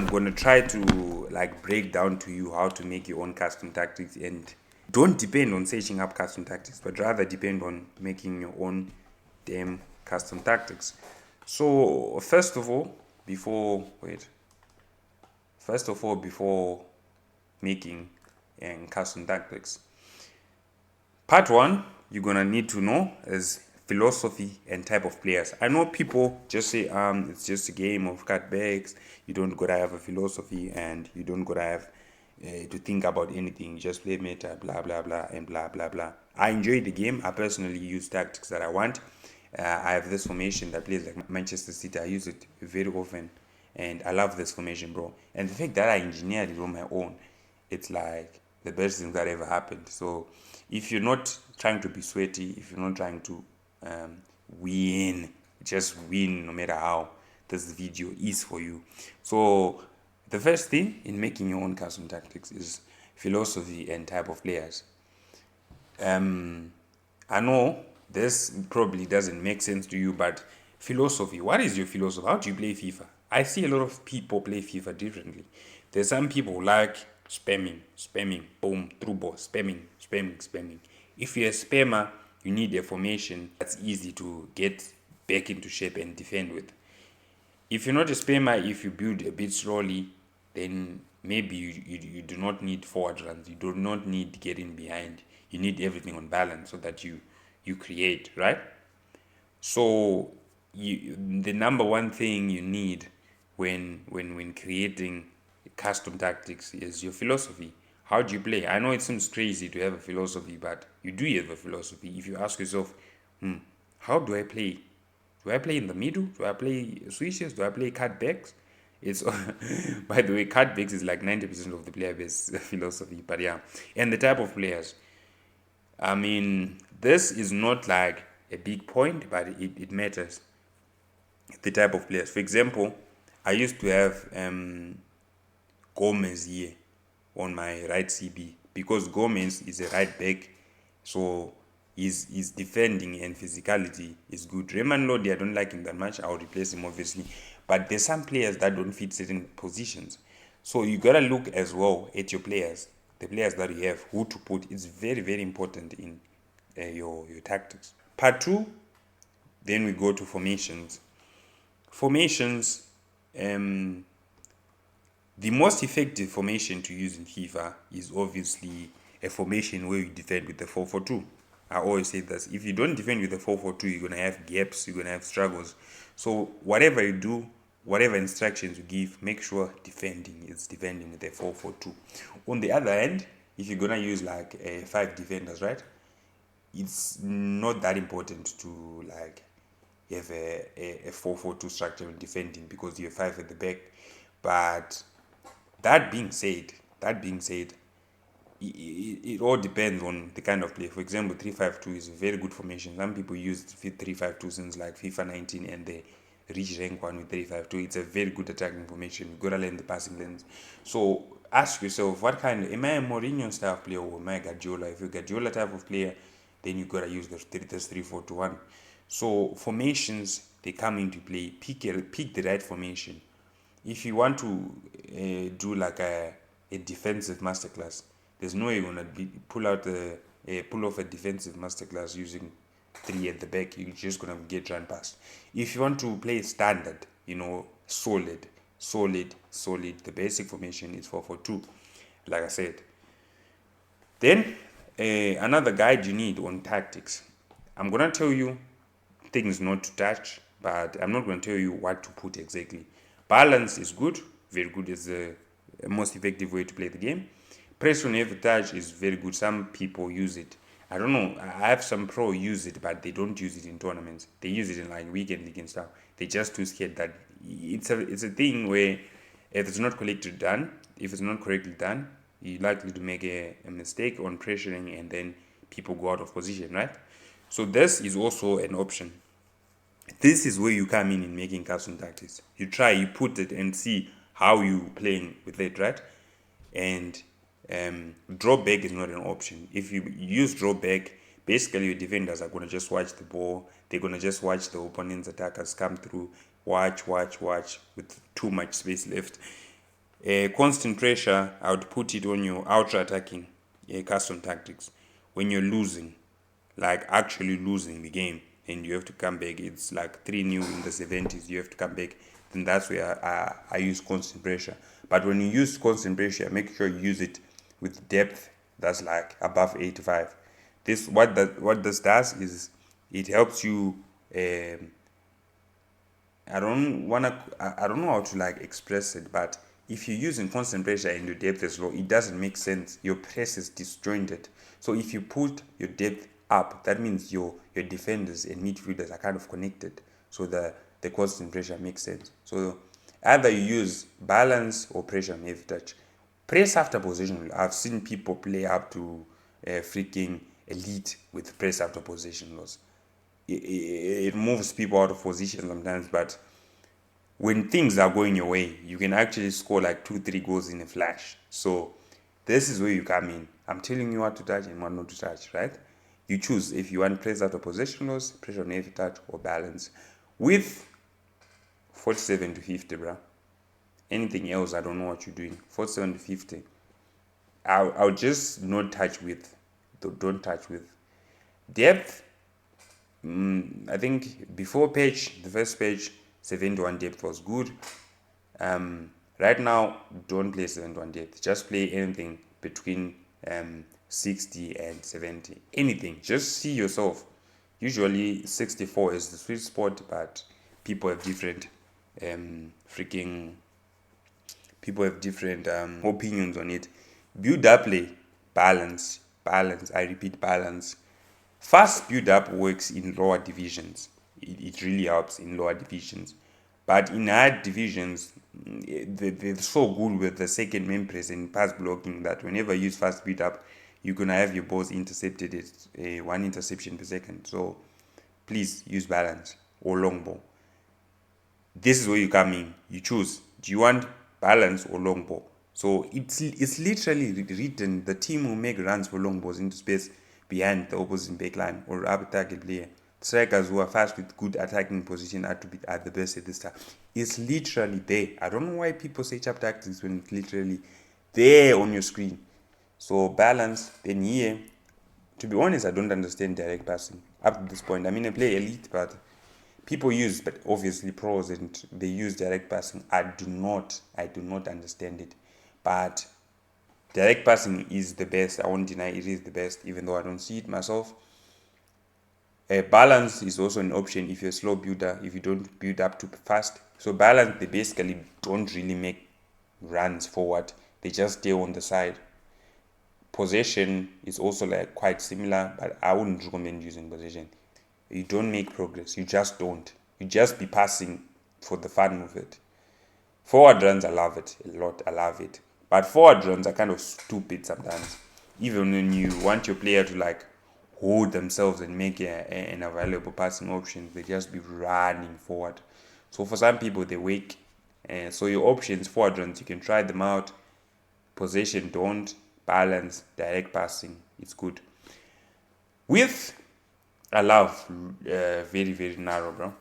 I'm gonna try to like break down to you how to make your own custom tactics, and don't depend on searching up custom tactics, but rather depend on making your own damn custom tactics. So before making custom tactics, part one you're gonna need to know is philosophy and type of players. I know people just say it's just a game of cutbacks. You don't gotta have a philosophy and you don't gotta have to think about anything. You just play meta, blah blah blah, and blah blah blah. I enjoy the game. I personally use tactics that I want. I have this formation that plays like Manchester City. I use it very often, and I love this formation, bro. And the fact that I engineered it on my own, it's like the best thing that ever happened. So if you're not trying to be sweaty, if you're not trying to win, just win no matter how, this video is for you. So the first thing in making your own custom tactics is philosophy and type of players. I know this probably doesn't make sense to you, but philosophy, what is your philosophy? How do you play FIFA? I see a lot of people play FIFA differently. There's some people who like spamming, boom, through ball, spamming. If you're a spammer, you need a formation that's easy to get back into shape and defend with. If you're not a spammer, if you build a bit slowly, then maybe you do not need forward runs. You do not need getting behind. You need everything on balance so that you create, right? So the number one thing you need when creating custom tactics is your philosophy. How do you play? I know it seems crazy to have a philosophy, but you do have a philosophy. If you ask yourself, how do I play? Do I play in the middle? Do I play switches? Do I play cutbacks? It's by the way, cutbacks is like 90% of the player base philosophy. But yeah, and the type of players. I mean, this is not like a big point, but it matters. The type of players. For example, I used to have Gomez here on my right CB because Gomez is a right back, so his defending and physicality is good. Raymond Lodi, I don't like him that much. I'll replace him obviously, but there's some players that don't fit certain positions, so you gotta look as well at your players, the players that you have, who to put. It's very very important in your tactics. Part two, then we go to formations. Formations, the most effective formation to use in FIFA is obviously a formation where you defend with the 4-4-2. I always say this: if you don't defend with the 4-4-2, you're gonna have gaps, you're gonna have struggles. So whatever you do, whatever instructions you give, make sure defending is defending with the 4-4-2. On the other hand, if you're gonna use like 5 defenders, right? It's not that important to like have a 4-4-2 structure in defending because you have 5 at the back. But that being said, it all depends on the kind of play. For example, 3-5-2 is a very good formation. Some people use 3-5-2 since like FIFA 19 and they reach rank 1 with 3-5-2. It's a very good attacking formation. You gotta learn the passing lanes. So ask yourself, what kind am I a Mourinho style player or am I a Guardiola? If you're a Guardiola type of player, then you gotta use the 3-4-2-1. So formations, they come into play. Pick the right formation. If you want to do like a defensive masterclass, there's no way you're gonna pull off a defensive masterclass using 3 at the back. You're just gonna get run past. If you want to play standard, solid, the basic formation is 4-4-2, like I said. Then another guide you need on tactics. I'm gonna tell you things not to touch, but I'm not gonna tell you what to put exactly. Balance is good, very good. Is the most effective way to play the game. Press on every touch is very good. Some people use it. I don't know. I have some pro use it, but they don't use it in tournaments. They use it in like weekend league and stuff. They're just too scared that it's a thing where if it's not correctly done, you're likely to make a mistake on pressuring, and then people go out of position, right? So this is also an option. This is where you come in making custom tactics. You put it and see how you playing with it, right? And drop back is not an option. If you use drop back, basically your defenders are going to just watch the ball. They're going to just watch the opponent's attackers come through, watch with too much space left. Constant pressure, I would put it on your ultra attacking custom tactics. When you're losing, like actually losing the game, and you have to come back, it's like 3-0 in the 70s, you have to come back, then that's where I use constant pressure. But when you use constant pressure, make sure you use it with depth that's like above 85. This what this does is it helps you. I don't know how to like express it, but if you're using constant pressure and your depth is low, it doesn't make sense. Your press is disjointed. So if you put your depth up, that means your defenders and midfielders are kind of connected. So the constant pressure makes sense. So either you use balance or pressure on every touch. Press after possession. I've seen people play up to freaking elite with press after possession loss. It moves people out of position sometimes, but when things are going your way, you can actually score like 2-3 goals in a flash. So this is where you come in. I'm telling you what to touch and what not to touch, right? You choose if you want press after possession loss, pressure on every touch, or balance. With 47 to 50, bro. Anything else, I don't know what you're doing. 47 to 50. I'll just not touch with. Don't touch with. Depth, I think before the first page, 71 depth was good. Right now, don't play 71 depth. Just play anything between 60 and 70. Anything. Just see yourself. Usually 64 is the sweet spot, but people have different freaking people have different opinions on it. Build up play, balance. I repeat, balance. Fast build up works in lower divisions. It really helps in lower divisions. But in higher divisions, they're so good with the second main press and pass blocking that whenever you use fast build up, you're going to have your balls intercepted at 1 interception per second. So please use balance or long ball. This is where you come in. You choose. Do you want balance or long ball? So it's literally written the team will make runs for long balls into space behind the opposing backline or up target player. Strikers who are fast with good attacking position are the best at this time. It's literally there. I don't know why people say chap tactics when it's literally there on your screen. So balance. Then here, to be honest, I don't understand direct passing up to this point. I mean, I play elite, but people use, but obviously pros, and they use direct passing. I do not understand it, but direct passing is the best. I won't deny it is the best, even though I don't see it myself. Balance is also an option if you're a slow builder, if you don't build up too fast. So balance, they basically don't really make runs forward. They just stay on the side. Possession is also like quite similar, but I wouldn't recommend using possession. You don't make progress. You just don't. You just be passing for the fun of it. Forward runs, I love it a lot. I love it. But forward runs are kind of stupid sometimes. Even when you want your player to like hold themselves and make an available passing option, they just be running forward. So for some people, they wake. So your options, forward runs, you can try them out. Possession, don't. Balance, direct passing, it's good. With I love very, very narrow, bro.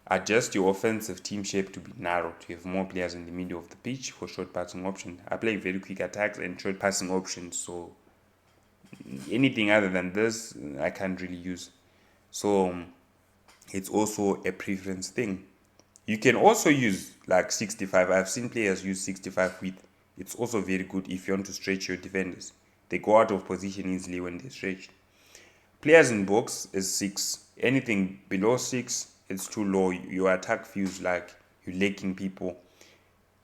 Adjust your offensive team shape to be narrow, to have more players in the middle of the pitch for short passing options. I play very quick attacks and short passing options, so anything other than this, I can't really use. So it's also a preference thing. You can also use like 65. I've seen players use 65 width. It's also very good if you want to stretch your defenders. They go out of position easily when they're stretched. Players in box is 6. Anything below 6, it's too low. Your attack feels like you're lacking people.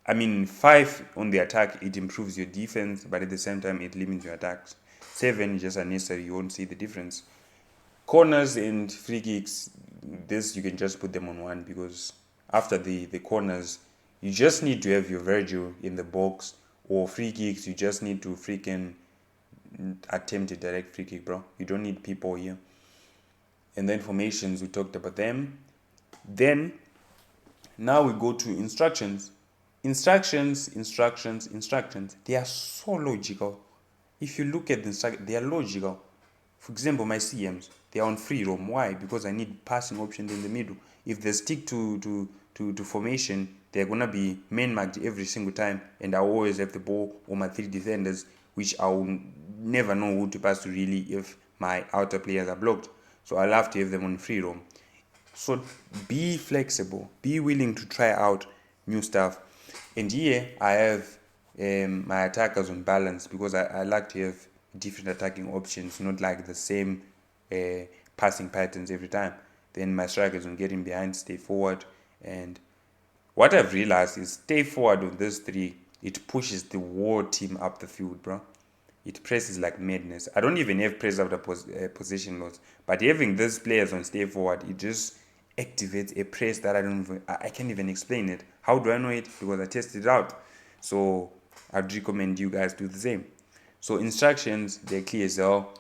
I mean, 5 on the attack, it improves your defense, but at the same time, it limits your attacks. 7 is just unnecessary. You won't see the difference. Corners and free kicks, this you can just put them on 1 because after the corners, you just need to have your Virgil in the box, or free kicks, you just need to freaking attempt a direct free kick, bro. You don't need people here. And then formations, we talked about them. Then now we go to instructions. Instructions. They are so logical. If you look at the instructions, they are logical. For example, my CMs, they are on free roam. Why? Because I need passing options in the middle. If they stick to formation, they're gonna be man marked every single time, and I always have the ball on my 3 defenders, which I will never know who to pass to really if my outer players are blocked. So I love to have them on free roam. So be flexible, be willing to try out new stuff. And here I have my attackers on balance, because I like to have different attacking options, not like the same passing patterns every time. Then my strikers on getting behind, stay forward. And what I've realized is stay forward on those 3, it pushes the whole team up the field, bro. It presses like madness. I don't even have press after possession loss, but having these players on stay forward, it just activates a press that I can't even explain it. How do I know it? Because I tested it out. So I'd recommend you guys do the same. So instructions, they're clear as hell.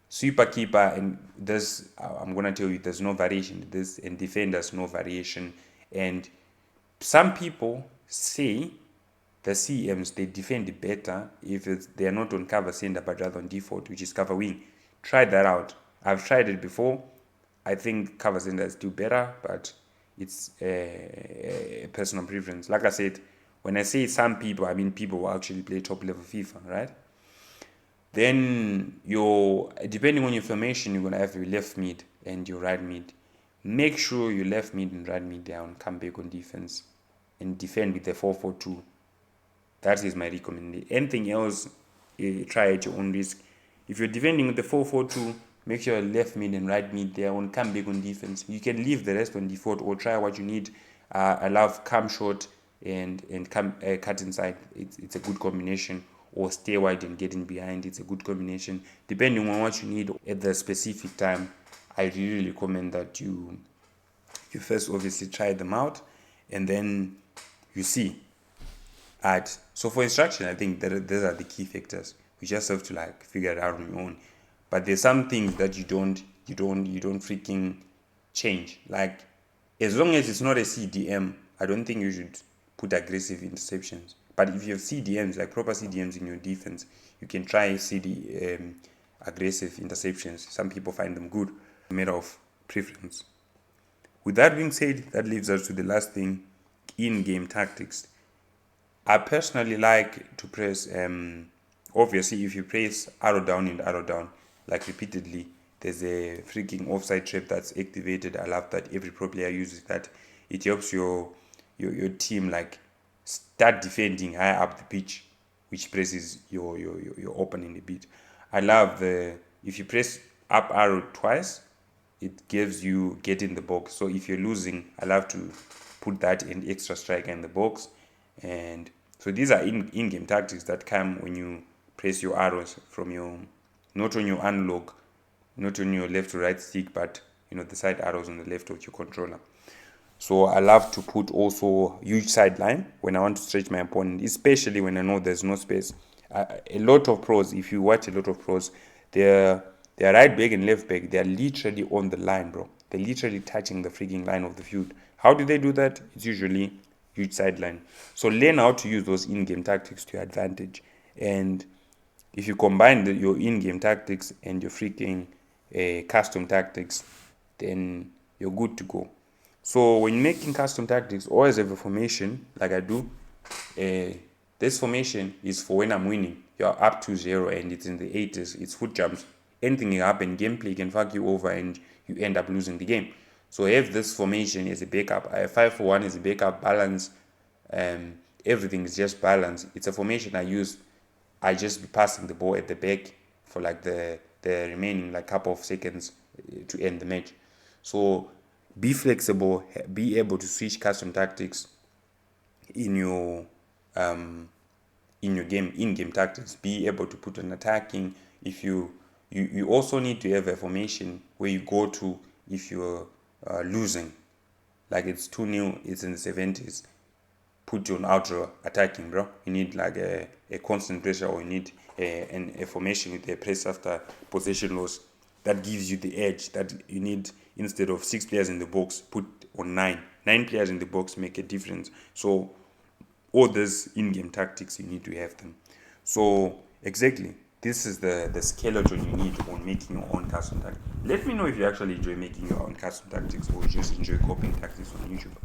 Sweeper, keeper, and this, I'm gonna tell you, there's no variation. This, and defenders, no variation. And some people say the CMs, they defend better if they're not on cover center but rather on default, which is cover wing. Try that out. I've tried it before. I think cover center is still better, but it's a personal preference. Like I said, when I say some people, I mean people who actually play top level FIFA, right? Then depending on your formation, you're gonna have your left mid and your right mid. Make sure your left mid and right mid down, come back on defense, and defend with the 4-4-2. That is my recommendation. Anything else, try at your own risk. If you're defending with the 4-4-2, make sure left mid and right mid there on, come back on defense. You can leave the rest on default or try what you need. I love come short and come cut inside. It's a good combination. Or stay wide and get in behind. It's a good combination. Depending on what you need at the specific time, I really recommend that you first obviously try them out and then you see. Alright, so for instruction, I think that those are the key factors. You just have to like figure it out on your own. But there's some things that you don't freaking change. Like, as long as it's not a CDM, I don't think you should put aggressive interceptions. But if you have CDMs, like proper CDMs in your defense, you can try aggressive interceptions. Some people find them good, a matter of preference. With that being said, that leaves us to the last thing, in-game tactics. I personally like to press, obviously if you press arrow down and arrow down, like repeatedly, there's a freaking offside trap that's activated. I love that every pro player uses that. It helps your team like start defending high up the pitch, which presses your opponent a bit. I love if you press up arrow twice, it gives you get in the box. So if you're losing, I love to put that in extra striker in the box. And so these are in-game tactics that come when you press your arrows from not on your analog, not on your left to right stick, but the side arrows on the left of your controller. So I love to put also huge sideline when I want to stretch my opponent, especially when I know there's no space. A lot of pros, if you watch a lot of pros, they're right back and left back, they're literally on the line, bro. They're literally touching the freaking line of the field. How do they do that? It's usually huge sideline. So learn how to use those in-game tactics to your advantage. And if you combine your in-game tactics and your freaking custom tactics, then you're good to go. So when making custom tactics, always have a formation like I do. This formation is for when I'm winning. You're up 2-0 and it's in the 80s. It's foot jumps. Anything can happen. Gameplay can fuck you over and you end up losing the game. So I have this formation as a backup. I have 5-4-1 as a backup. Balance. Everything is just balance. It's a formation I use. I just be passing the ball at the back for like the remaining like couple of seconds to end the match. So be flexible, be able to switch custom tactics in your game, in-game tactics. Be able to put an attacking. If you also need to have a formation where you go to if you're losing, like it's 2-0, it's in the 70s. Put you on outro attacking, bro. You need like a constant pressure, or you need a formation with a press after possession loss that gives you the edge that you need. Instead of 6 players in the box, put on 9. 9 players in the box make a difference. So all those in-game tactics, you need to have them. So exactly, this is the skeleton you need on making your own custom tactics. Let me know if you actually enjoy making your own custom tactics or just enjoy copying tactics on YouTube.